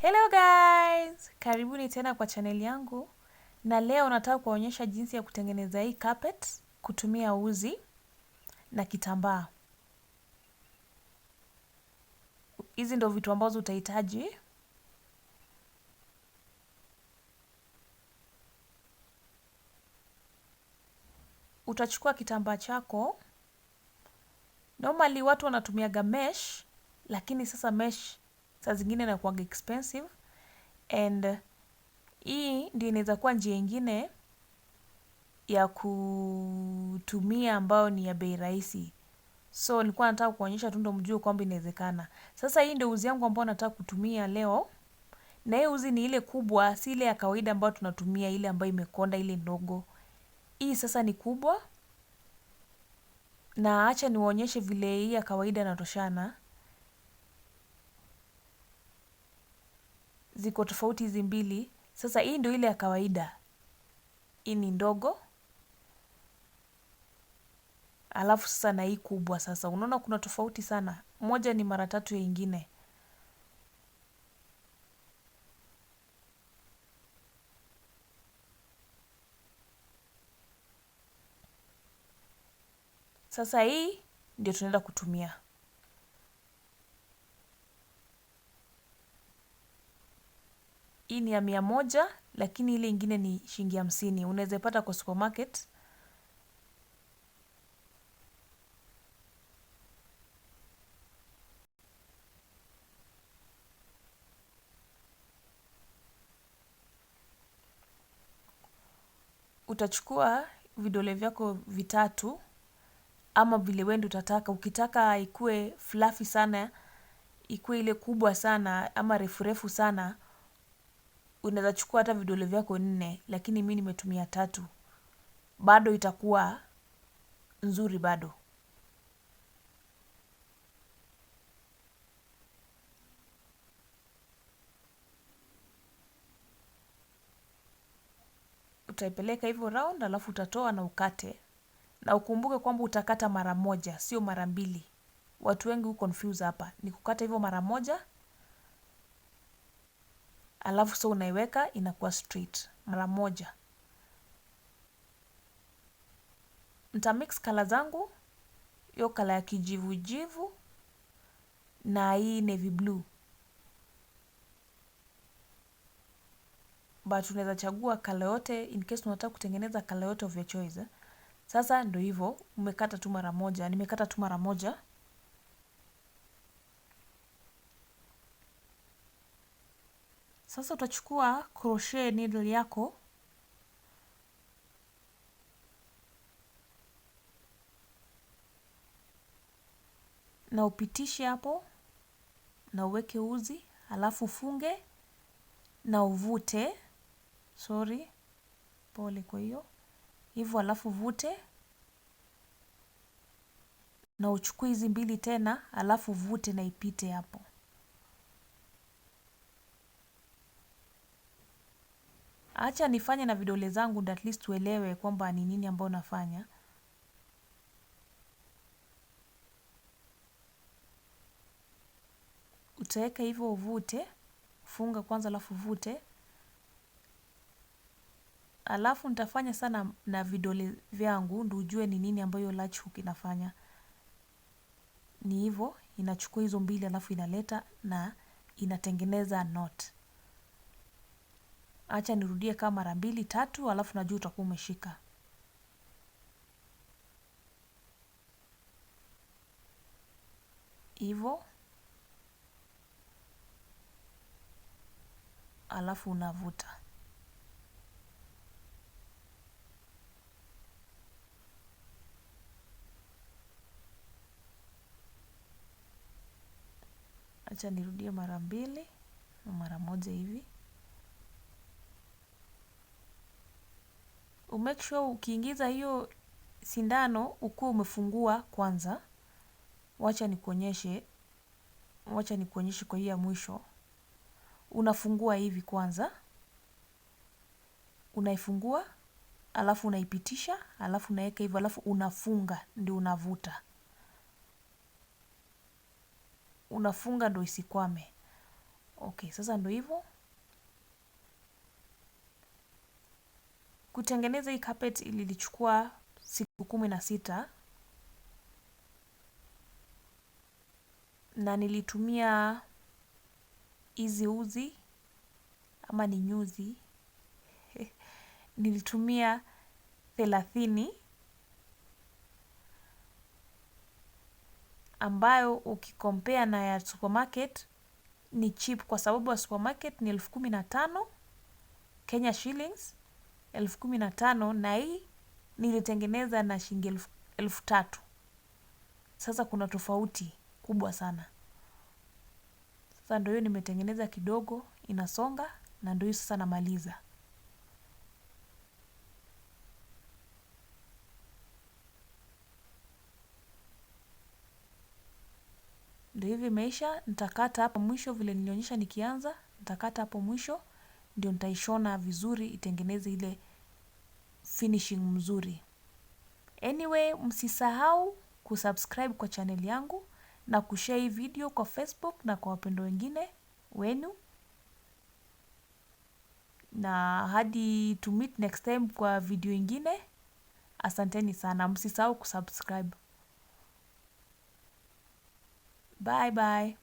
Hello guys! Karibuni tena kwa channel yangu. Na leo nataka kuonyesha jinsi ya kutengeneza hii carpet kutumia uzi na kitambaa. Hizi ndo vitu ambazo utahitaji. Utachukua kitambaa chako. Normally watu wanatumiaga mesh, lakini sasa mesh saa zingine inakuwaga expensive, and hii ndio inaweza kuwa njia ingine ya kutumia ambayo ni ya bei rahisi. So nilikuwa nataka kuonyesha tu ndo mjue kwamba inawezekana. Sasa hii ndio uzi yangu ambayo nataka kutumia leo. Na hii uzi ni ile kubwa, si ile ya kawaida ambayo tunatumia, ile ambayo imekonda, ile ndogo. Hii sasa ni kubwa. Na acha niwaonyeshe vile hii ya kawaida inatoshana. Ziko tofauti hizi mbili. Sasa hii ndio ile ya kawaida. Hii ni ndogo. Alafu sasa na hii kubwa sasa. Unaona kuna tofauti sana. Moja ni mara 3 ya ingine. Sasa hii ndio tunaenda kutumia. Hii ni ya 100, lakini ile ingine ni shilingi 50. Unaweza pata kwa supermarket. Utachukua vidole vyako vitatu ama vile wewe ndio utataka. Ukitaka ikue fluffy sana, ikue ile kubwa sana ama refu sana, unaweza chukua hata vidole vyako 4, lakini mimi nimetumia 3. Bado itakuwa nzuri bado. Utaipeleka hivyo round, alafu utatoa na ukate. Na ukumbuke kwamba utakata mara moja, sio mara 2. Watu wengi confuse hapa. Ni kukata hivyo mara moja, alafu so unaiweka inakuwa straight mara moja. Nitamix color zangu, hiyo color ya kijivu jivu na hii navy blue. But unaweza chagua color yote in case unataka kutengeneza color yote of your choice. Sasa ndio hivyo, umekata tu mara moja. Nimekata tu mara moja. Sasa utachukua crochet needle yako na upitishe hapo na uweke uzi, alafu ufunge na uvute. Pole kwa hiyo. Hivyo alafu uvute na uchukue hizi mbili tena, alafu uvute na ipite hapo. Acha nifanye na vidole zangu ndio at least uelewe kwamba ni nini ambayo nafanya. Utaweka hivyo uvute, funga kwanza alafu uvute. Alafu nitafanya sana na vidole vyangu ndio ujue ni nini ambayo latch hook inafanya. Ni hivyo, inachukua hizo mbili alafu inaleta na inatengeneza knot. Acha nirudie kama mara 2, 3, alafu najua utakuwa umeshika. Hivyo. Alafu unavuta. Acha nirudie mara 2 na mara 1 hivi. Umake sure ukiingiza hiyo sindano ukuwe umefungua kwanza. Wacha nikuonyeshe kwa hii ya mwisho. Unafungua hivi kwanza. Unaifungua, alafu unaipitisha, alafu unaweka hivyo, alafu unafunga ndio unavuta. Unafunga ndio isikwame. Okay, sasa ndo hivyo. Kutengeneza hii carpet ilinichukua siku 16 na nilitumia hizi uzi ama ni nyuzi nilitumia 30 ambayo ukikompea na ya supermarket ni cheap, kwa sababu ya supermarket ni 15,000 Kenya shillings, 15,000 na hii nilitengeneza na shilingi 3,000. Sasa kuna tofauti kubwa sana. Sasa ndio hiyo nimetengeneza kidogo, inasonga na ndio hiyo sasa namaliza. Ndio hivi imeisha. Nitakata hapo mwisho vile nilionyesha nikianza, nitakata hapo mwisho ndio nitaishona vizuri itengeneze ile finishing mzuri. Anyway, msisahau kusubscribe kwa channel yangu na kushare hii video kwa Facebook na kwa wapendwa wengine wenu. Na hadi to meet next time kwa video ingine. Asanteni sana. Msisahau kusubscribe. Bye bye.